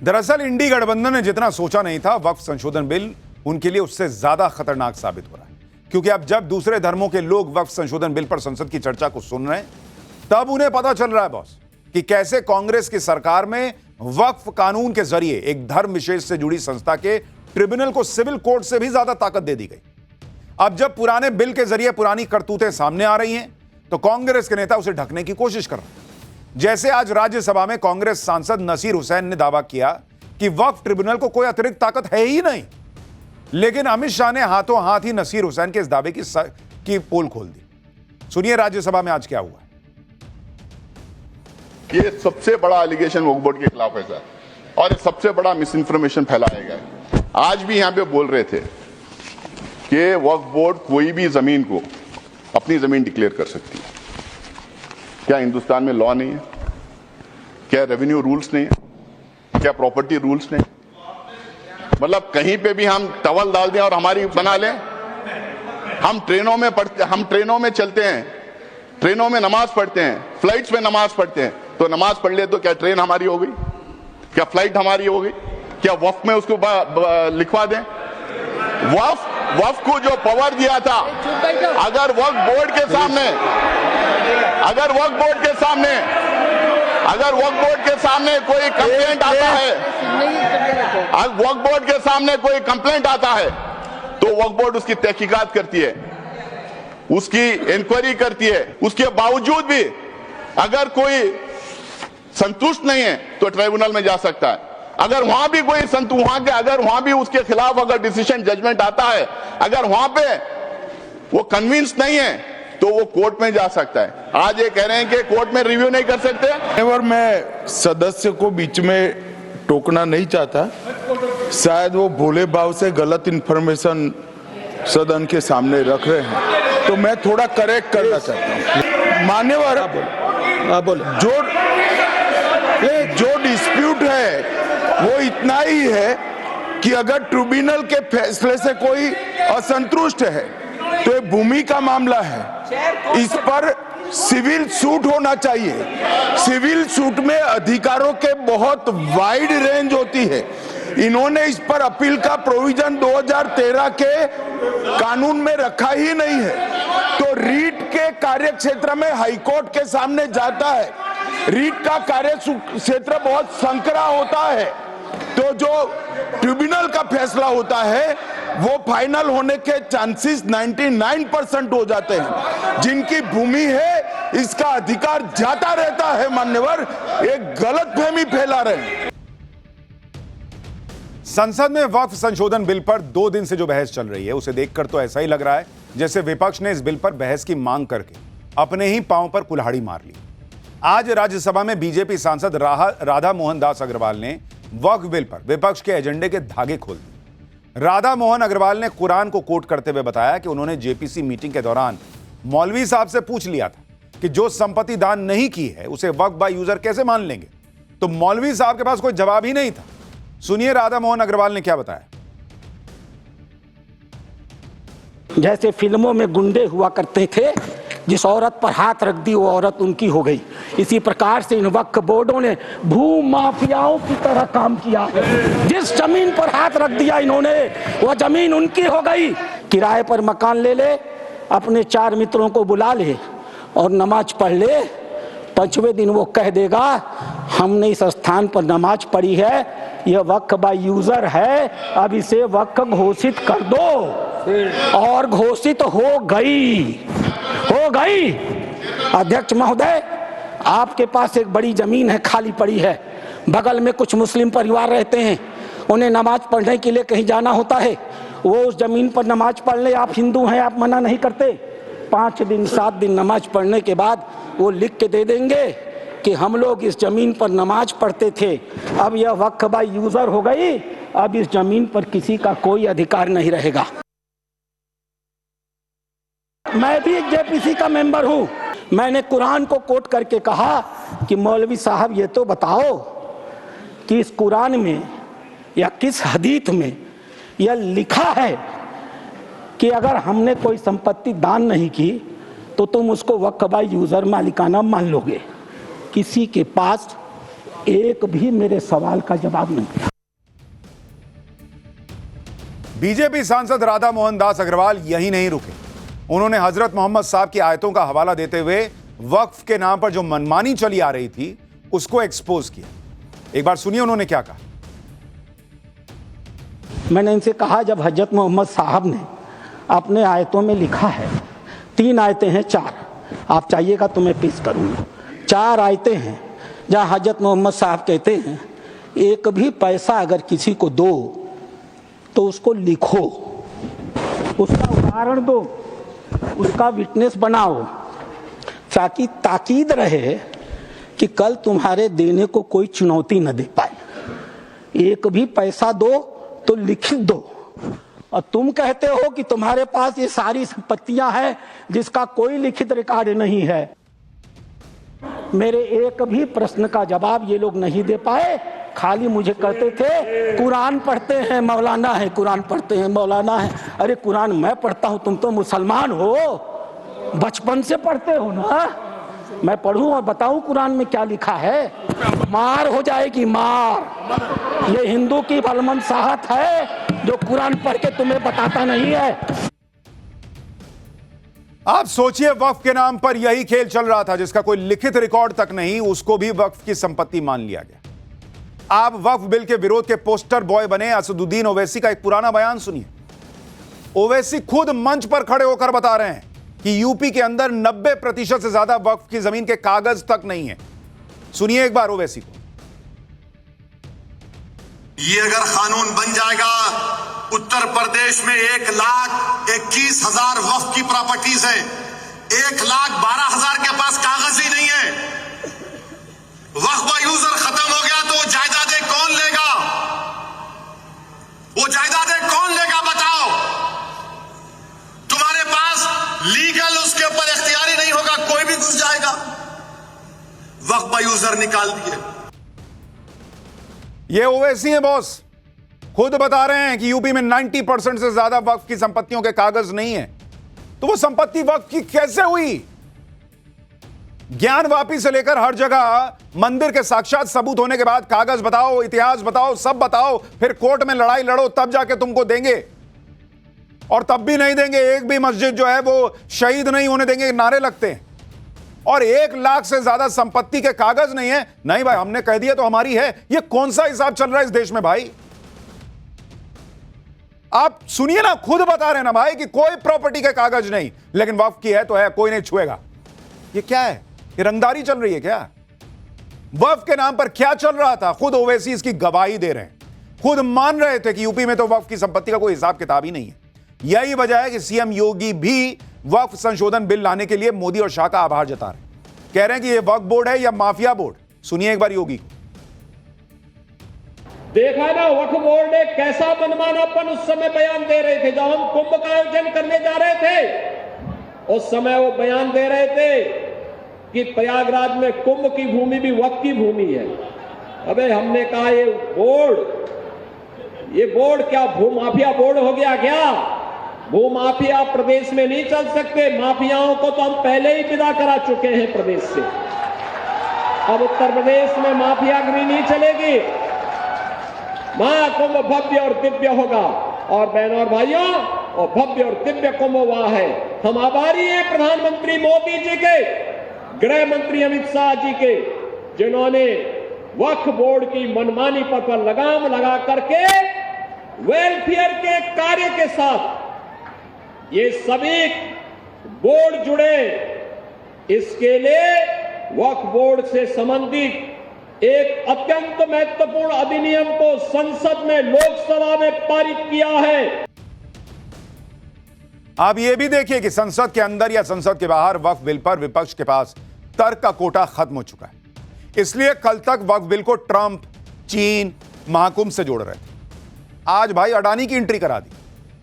दरअसल इंडी गठबंधन ने जितना सोचा नहीं था, वक्फ संशोधन बिल उनके लिए उससे ज्यादा खतरनाक साबित हो रहा है। क्योंकि अब जब दूसरे धर्मों के लोग वक्फ संशोधन बिल पर संसद की चर्चा को सुन रहे हैं, तब उन्हें पता चल रहा है बॉस कि कैसे कांग्रेस की सरकार में वक्फ कानून के जरिए एक धर्म विशेष से जुड़ी संस्था के ट्रिब्यूनल को सिविल कोर्ट से भी ज्यादा ताकत दे दी गई। अब जब पुराने बिल के जरिए पुरानी करतूतें सामने आ रही हैं, तो कांग्रेस के नेता उसे ढकने की कोशिश कर रहे हैं। जैसे आज राज्यसभा में कांग्रेस सांसद नसीर हुसैन ने दावा किया कि वक्फ ट्रिब्यूनल को कोई अतिरिक्त ताकत है ही नहीं, लेकिन अमित शाह ने हाथों हाथ ही नसीर हुसैन के इस दावे की पोल खोल दी। सुनिए राज्यसभा में आज क्या हुआ। ये सबसे बड़ा एलिगेशन वक्फ बोर्ड के खिलाफ है सर, और सबसे बड़ा मिस इन्फॉर्मेशन फैलाया गया है। आज भी यहां पे बोल रहे थे कि वक्फ बोर्ड कोई भी जमीन को अपनी जमीन डिक्लेयर कर सकती है। क्या हिंदुस्तान में लॉ नहीं है? क्या रेवेन्यू रूल्स नहीं है? क्या प्रॉपर्टी रूल्स नहीं? मतलब कहीं पे भी हम टवल डाल दें और हमारी बना लें। हम ट्रेनों में चलते हैं, ट्रेनों में नमाज पढ़ते हैं, फ्लाइट्स में नमाज पढ़ते हैं, तो नमाज पढ़ ले तो क्या ट्रेन हमारी हो गई? क्या फ्लाइट हमारी हो गई? क्या वक्फ में उसको लिखवा दें? वक्फ को जो पावर दिया था, अगर वक्फ बोर्ड के सामने कोई कंप्लेंट आता है, वक्फ बोर्ड के सामने कोई कंप्लेंट आता है, तो वक्फ बोर्ड उसकी तहकीकात करती है, उसकी इंक्वायरी करती है। उसके बावजूद भी अगर कोई संतुष्ट नहीं है तो ट्राइब्यूनल में जा सकता है। अगर वहां भी कोई अगर वहां भी उसके खिलाफ अगर डिसीजन जजमेंट आता है, अगर वहां पे वो कन्विंस नहीं है, तो वो कोर्ट में जा सकता है। आज ये कह रहे हैं कि कोर्ट में रिव्यू नहीं कर सकते। और मैं सदस्य को बीच में टोकना नहीं चाहता, शायद वो भोले भाव से गलत इंफॉर्मेशन सदन के सामने रख रहे हैं, तो मैं थोड़ा करेक्ट करना चाहता हूँ। मान्यवर, जो डिस्प्यूट है वो इतना ही है कि अगर ट्रिब्यूनल के फैसले से कोई असंतुष्ट है तो ये भूमि का मामला है, इस पर सिविल सूट होना चाहिए। सिविल सूट में अधिकारों के बहुत वाइड रेंज होती है। इन्होंने इस पर अपील का प्रोविजन 2013 के कानून में रखा ही नहीं है, तो रीट के कार्य क्षेत्र में हाईकोर्ट के सामने जाता है। रीट का कार्य क्षेत्र बहुत संकरा होता है, तो जो ट्रिब्यूनल का फैसला होता है वो फाइनल होने के चांसेस 99% हो जाते हैं। जिनकी भूमि है इसका अधिकार जाता रहता है। मान्यवर, एक गलतफहमी फैला रहे हैं। संसद में वक्फ संशोधन बिल पर 2 दिन से जो बहस चल रही है, उसे देखकर तो ऐसा ही लग रहा है जैसे विपक्ष ने इस बिल पर बहस की मांग करके अपने ही पांव पर कुल्हाड़ी मार ली। आज राज्यसभा में बीजेपी सांसद राधा मोहन दास अग्रवाल ने वक्फ बिल पर विपक्ष के एजेंडे के धागे खोल दिए। राधा मोहन अग्रवाल ने कुरान को कोट करते हुए बताया कि उन्होंने जेपीसी मीटिंग के दौरान मौलवी साहब से पूछ लिया था कि जो संपत्ति दान नहीं की है उसे वक्फ बाय यूजर कैसे मान लेंगे, तो मौलवी साहब के पास कोई जवाब ही नहीं था। सुनिए राधा मोहन अग्रवाल ने क्या बताया। जैसे फिल्मों में गुंडे हुआ करते थे, जिस औरत पर हाथ रख दी वो औरत उनकी हो गई, इसी प्रकार से इन वक्फ बोर्डों ने भू माफियाओं की तरह काम किया। जिस जमीन पर हाथ रख दिया इन्होंने, वह जमीन उनकी हो गई। किराए पर मकान ले ले, अपने 4 मित्रों को बुला ले और नमाज पढ़ ले, 5वें दिन वो कह देगा हमने इस स्थान पर नमाज पढ़ी है, यह वक्फ बाय यूजर है, अब इसे वक्फ घोषित कर दो। और घोषित हो गई। अध्यक्ष महोदय, आपके पास एक बड़ी जमीन है, खाली पड़ी है, बगल में कुछ मुस्लिम परिवार रहते हैं, उन्हें नमाज पढ़ने के लिए कहीं जाना होता है, वो उस जमीन पर नमाज पढ़ ले। आप हिंदू हैं, आप मना नहीं करते। 5 दिन 7 दिन नमाज पढ़ने के बाद वो लिख के दे देंगे कि हम लोग इस जमीन पर नमाज पढ़ते थे, अब यह वक्फ बाय यूजर हो गई, अब इस जमीन पर किसी का कोई अधिकार नहीं रहेगा। मैं भी एक जेपीसी का मेंबर हूं। मैंने कुरान को कोट करके कहा कि मौलवी साहब ये तो बताओ कि इस कुरान में या किस हदीथ में यह लिखा है कि अगर हमने कोई संपत्ति दान नहीं की तो तुम उसको वक्फ बाय यूजर मालिकाना मान लोगे। किसी के पास एक भी मेरे सवाल का जवाब नहीं दिया। बीजेपी सांसद राधा मोहन दास अग्रवाल यही नहीं रुके। उन्होंने हजरत मोहम्मद साहब की आयतों का हवाला देते हुए वक्फ के नाम पर जो मनमानी चली आ रही थी उसको एक्सपोज किया। एक बार सुनिए उन्होंने क्या कहा। मैंने इनसे कहा, जब हजरत मोहम्मद साहब ने अपने आयतों में लिखा है, 3 आयतें हैं, 4, आप चाहिएगा तो मैं पेश करूंगा। 4 आयतें हैं जहां हजरत मोहम्मद साहब कहते हैं, एक भी पैसा अगर किसी को दो तो उसको लिखो, उसका उदाहरण दो, उसका विटनेस बनाओ, ताकि ताकीद रहे कि कल तुम्हारे देने को कोई चुनौती न दे पाए। एक भी पैसा दो तो लिख दो। और तुम कहते हो कि तुम्हारे पास ये सारी संपत्तियां हैं जिसका कोई लिखित रिकॉर्ड नहीं है। मेरे एक भी प्रश्न का जवाब ये लोग नहीं दे पाए। खाली मुझे कहते थे कुरान पढ़ते हैं मौलाना है, कुरान पढ़ते हैं मौलाना है। अरे कुरान मैं पढ़ता हूं, तुम तो मुसलमान हो, बचपन से पढ़ते हो ना। मैं पढ़ूं और बताऊं कुरान में क्या लिखा है? मार हो जाएगी, मार। ये हिंदू की भलमनसाहत है जो कुरान पढ़ के तुम्हें बताता नहीं है। आप सोचिए, वक्फ के नाम पर यही खेल चल रहा था जिसका कोई लिखित रिकॉर्ड तक नहीं, उसको भी वक्फ की संपत्ति मान लिया गया। आप वक्फ बिल के विरोध के पोस्टर बॉय बने असदुद्दीन ओवैसी का एक पुराना बयान सुनिए। ओवैसी खुद मंच पर खड़े होकर बता रहे हैं कि यूपी के अंदर 90% से ज्यादा वक्फ की जमीन के कागज तक नहीं है। सुनिए एक बार ओवैसी को। ये अगर कानून बन जाएगा, उत्तर प्रदेश में 1,21,000 वक्फ की प्रॉपर्टीज है, 1,12,000 के पास कागज ही नहीं है। वक्फ यूजर खत्म हो गया तो जायदादें कौन लेगा? वो जायदादें कौन लेगा बताओ? तुम्हारे पास लीगल उसके ऊपर इख्तियारी नहीं होगा, कोई भी घुस जाएगा। वक्फ यूजर निकाल दिए। ये ओवैसी हैं बॉस, खुद बता रहे हैं कि यूपी में 90% से ज्यादा वक्फ की संपत्तियों के कागज नहीं है। तो वो संपत्ति वक्फ की कैसे हुई? ज्ञानवापी से लेकर हर जगह मंदिर के साक्षात सबूत होने के बाद कागज बताओ, इतिहास बताओ, सब बताओ, फिर कोर्ट में लड़ाई लड़ो, तब जाके तुमको देंगे। और तब भी नहीं देंगे। एक भी मस्जिद जो है वो शहीद नहीं होने देंगे, नारे लगते हैं। और 1 लाख से ज्यादा संपत्ति के कागज नहीं है। नहीं भाई, हमने कह दिया तो हमारी है। ये कौन सा हिसाब चल रहा है इस देश में भाई? आप सुनिए ना, खुद बता रहे हैं ना भाई कि कोई प्रॉपर्टी के कागज नहीं, लेकिन वक्फ की है तो है, कोई नहीं छुएगा। ये क्या है? ये रंगदारी चल रही है क्या? वक्फ के नाम पर क्या चल रहा था? खुद ओवैसी इसकी गवाही दे रहे हैं, खुद मान रहे थे कि यूपी में तो वक्फ की संपत्ति का कोई हिसाब किताब ही नहीं है। यही वजह है कि सीएम योगी भी वक्फ संशोधन बिल लाने के लिए मोदी और शाह का आभार जता रहे हैं। कह रहे हैं कि यह वक्फ बोर्ड है या माफिया बोर्ड। सुनिए एक बार योगी को। देखा ना वक्फ बोर्ड ने कैसा मनमानापन उस समय बयान दे रहे थे। जब हम कुंभ का आयोजन करने जा रहे थे उस समय वो बयान दे रहे थे कि प्रयागराज में कुंभ की भूमि भी वक्फ की भूमि है। अबे हमने कहा ये बोर्ड क्या भूमाफिया बोर्ड हो गया क्या? भूमाफिया प्रदेश में नहीं चल सकते। माफियाओं को तो हम पहले ही विदा करा चुके हैं प्रदेश से। अब उत्तर प्रदेश में माफियागिरी नहीं चलेगी। महाकुंभ भव्य और दिव्य होगा। और बहनों और भाइयों, और भव्य और दिव्य कुंभ वहां है। हम आभारी हैं प्रधानमंत्री मोदी जी के, गृह मंत्री अमित शाह जी के, जिन्होंने वक्फ बोर्ड की मनमानी पर लगाम लगा करके वेलफेयर के कार्य के साथ ये सभी बोर्ड जुड़े। इसके लिए वक्फ बोर्ड से संबंधित एक अत्यंत महत्वपूर्ण अधिनियम को संसद में, लोकसभा में पारित किया है। आप ये भी देखिए कि संसद के अंदर या संसद के बाहर वक्फ बिल पर विपक्ष के पास तर्क का कोटा खत्म हो चुका है। इसलिए कल तक वक्फ बिल को ट्रंप, चीन, महाकुंभ से जोड़ रहे थे। आज भाई अडानी की एंट्री करा दी।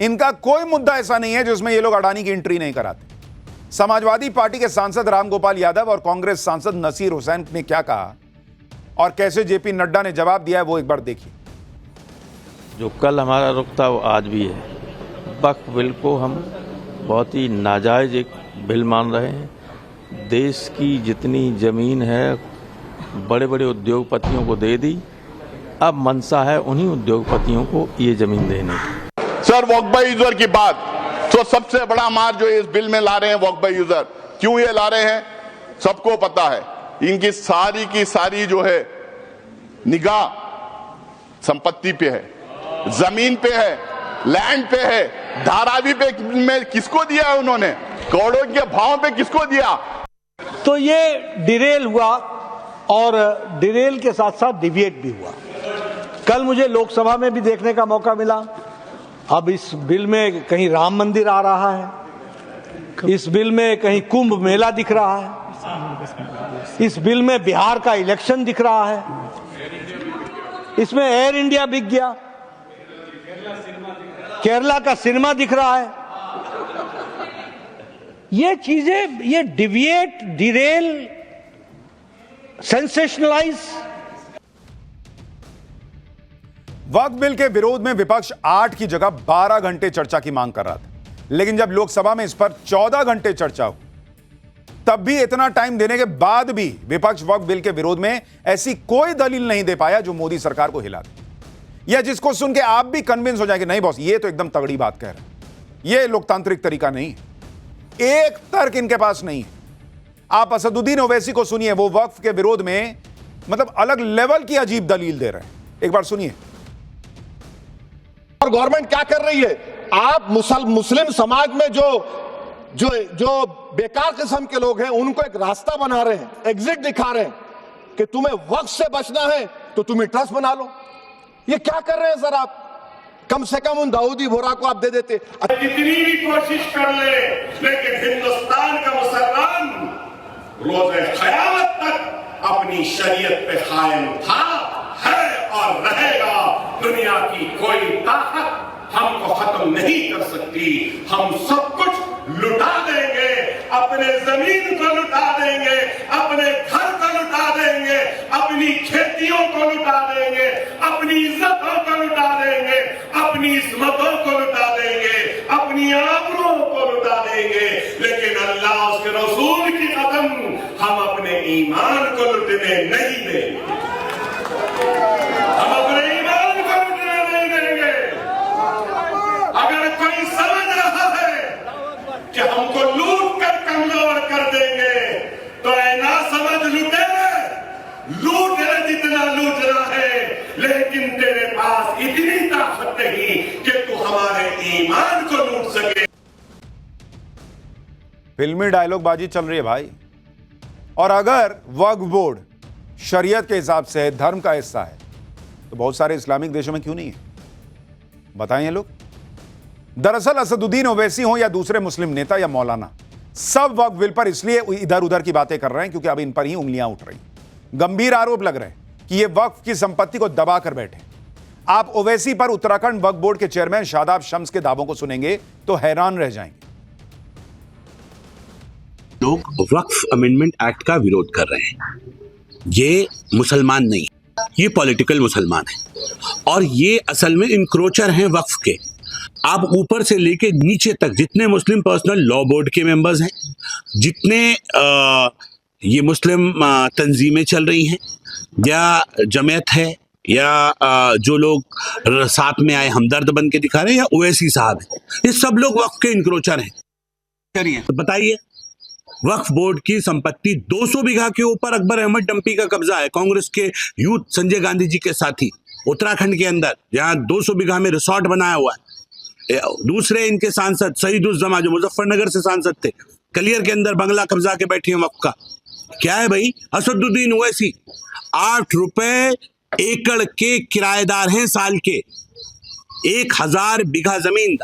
इनका कोई मुद्दा ऐसा नहीं है जिसमें ये लोग अडानी की एंट्री नहीं कराते। समाजवादी पार्टी के सांसद रामगोपाल यादव और कांग्रेस सांसद नसीर हुसैन ने क्या कहा और कैसे जेपी नड्डा ने जवाब दिया है, वो एक बार देखिए। जो कल हमारा रुख था वो आज भी है। वक्फ बिल को हम बहुत ही नाजायज एक बिल मान रहे हैं। देश की जितनी जमीन है बड़े बड़े उद्योगपतियों को दे दी। अब मंशा है उन्हीं उद्योगपतियों को ये जमीन देने की। सर वक्फ बाय यूजर की बात, तो सबसे बड़ा मार जो इस बिल में ला रहे हैं वक्फ बाय यूजर, क्यों ये ला रहे हैं सबको पता है। इनकी सारी की सारी जो है निगाह संपत्ति पे है, जमीन पे है, लैंड पे है। धारावी पे में किसको दिया है उन्होंने, करोड़ों के भाव पे किसको दिया। तो ये डिरेल हुआ और डिरेल के साथ साथ डिविएट भी हुआ। कल मुझे लोकसभा में भी देखने का मौका मिला। अब इस बिल में कहीं राम मंदिर आ रहा है, इस बिल में कहीं कुंभ मेला दिख रहा है, इस बिल में बिहार का इलेक्शन दिख रहा है, इसमें एयर इंडिया बिक गया, केरला का सिनेमा दिख रहा है। ये चीजें, ये डिविएट, डिरेल, सेंसेशनलाइज। वक्फ बिल के विरोध में विपक्ष 8 की जगह 12 घंटे चर्चा की मांग कर रहा था, लेकिन जब लोकसभा में इस पर 14 घंटे चर्चा हुई, तब भी इतना टाइम देने के बाद भी विपक्ष वक्फ बिल के विरोध में ऐसी कोई दलील नहीं दे पाया जो मोदी सरकार को हिला दे, या जिसको सुन के आप भी कन्विंस हो जाएंगे नहीं बॉस ये तो एकदम तगड़ी बात कह रहे हैं। ये लोकतांत्रिक तरीका नहीं है। एक तर्क इनके पास नहीं है। आप असदुद्दीन ओवैसी को सुनिए, वो वक्फ के विरोध में मतलब अलग लेवल की अजीब दलील दे रहे हैं। एक बार सुनिए। और गवर्नमेंट क्या कर रही है, आप मुस्लिम समाज में जो बेकार किस्म के लोग हैं उनको एक रास्ता बना रहे हैं, एग्जिट दिखा रहे हैं कि तुम्हें वक्फ से बचना है तो तुम्हें ट्रस्ट बना लो। ये क्या कर रहे हैं सर आप? कम से कम उन दाऊदी बोरा को आप दे देते। कितनी भी कोशिश कर ले, लेकिन हिंदुस्तान का मुसलमान रोज़े क़यामत तक अपनी शरीयत पे कायम था, है और रहेगा। दुनिया की कोई ताकत हमको खत्म नहीं कर सकती। हम सब कुछ लुटा देंगे, अपने जमीन को लुटा देंगे, अपने घर को लुटा देंगे, अपनी खेतियों को लुटा देंगे, अपनी इज्जतों को लुटा देंगे, अपनी इस्मतों को लुटा देंगे, अपनी आबरूओं को लुटा देंगे। लेकिन अल्लाह उसके रसूल की कसम, हम अपने ईमान को लुटने नहीं देंगे। हम अपने ईमान को लुटने नहीं देंगे। अगर कोई समझ रहा है कि हमको लूट कर कमजोर कर देंगे, तो ऐना समझ लूट ले जितना लूटना है, लेकिन तेरे पास इतनी ताकत नहीं कि तू हमारे ईमान को लूट सके। फिल्मी डायलॉग बाजी चल रही है भाई। और अगर वक्फ बोर्ड शरीयत के हिसाब से धर्म का हिस्सा है, तो बहुत सारे इस्लामिक देशों में क्यों नहीं है? बताएं ये लोग। दरअसल असदुद्दीन ओवैसी हो या दूसरे मुस्लिम नेता या मौलाना, सब वक्फ बिल पर इसलिए इधर उधर की बातें कर रहे हैं क्योंकि अब इन पर ही उंगलियां उठ रही। गंभीर आरोप लग रहे हैं कि ये वक्फ की संपत्ति को दबा कर बैठे। आप ओवैसी पर उत्तराखंड वक्फ बोर्ड के चेयरमैन शादाब शम्स के दावों को सुनेंगे तो हैरान रह जाएंगे। लोग वक्फ अमेंडमेंट एक्ट का विरोध कर रहे हैं। ये मुसलमान नहीं, ये पॉलिटिकल मुसलमान है और ये असल में इंक्रोचर हैं वक्फ के। आप ऊपर से लेके नीचे तक जितने मुस्लिम पर्सनल लॉ बोर्ड के मेंबर्स हैं, जितने ये मुस्लिम तंजीमें चल रही हैं या जमात है या जो लोग साथ में आए हमदर्द बन के दिखा रहे हैं या ओवैसी साहब हैं, ये सब लोग वक्फ के इंक्रोचर हैं। करिए तो बताइए, वक्फ बोर्ड की संपत्ति 200 बीघा के ऊपर अकबर अहमद डंपी का कब्जा है, कांग्रेस के यूथ संजय गांधी जी के साथी उत्तराखंड के अंदर, जहां 200 बीघा में रिसोर्ट बनाया हुआ है। दूसरे इनके सांसद सईदुज्जमा जो मुजफ्फरनगर से सांसद थे, कलियर के अंदर बंगला कब्जा के बैठे हैं वक्फ का। क्या है भाई? असदुद्दीन ओवैसी 8 रुपए एकड़ के किराएदार हैं साल के, 1000 बीघा जमीन।